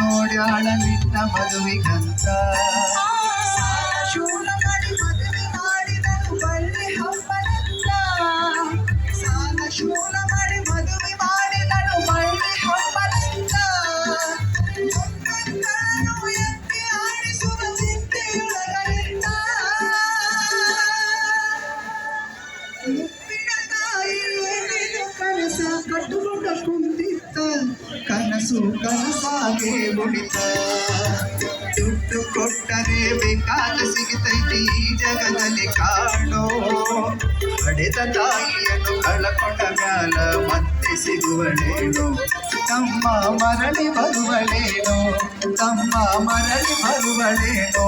ನೋಡ್ಯಾಳ ನಿನ್ನ ಮದುವಿಗಂತ ಶೂಲ ಮಾಡಿ ಮದುವೆ ಮಾಡಿದನು ಬಳ್ಳಿ ಹಬ್ಬನಂತ ಸಾಲ ಶೂಲ ಮಾಡಿ ಮದುವೆ ಮಾಡಿದನು ಬಳ್ಳಿ ಹಬ್ಬನಂತ ನಾನು ಎತ್ತಿ ಆಡಿಸುವ ಚಿಂತೆಯೊಳಗಲಿಂದ ಮುಪ್ಪಿನ ತಾಯಿ ಕನಸ ಕಟ್ಟುಕೊಂಡ ಕುಂತಿತ್ತ ಕನಸು ಕನಸಾಗೆ ಉಳಿತ ದುಡ್ಡು ಕೊಟ್ಟರೆ ಬೇಕಾದ ಸಿಗುತ್ತೈತಿ ಈ ಜಗದಲ್ಲಿ ಕಾಣೋ ಪಡೆದ ತಾಯಿಯನ್ನು ಕಳಕೊಂಡ ಮ್ಯಾಲ ಮತ್ತೆ ಸಿಗುವಳೇನೋ ತಮ್ಮ ಮರಳಿ ಬರುವಳೇನೋ ತಮ್ಮ ಮರಳಿ ಬರುವಳೇನೋ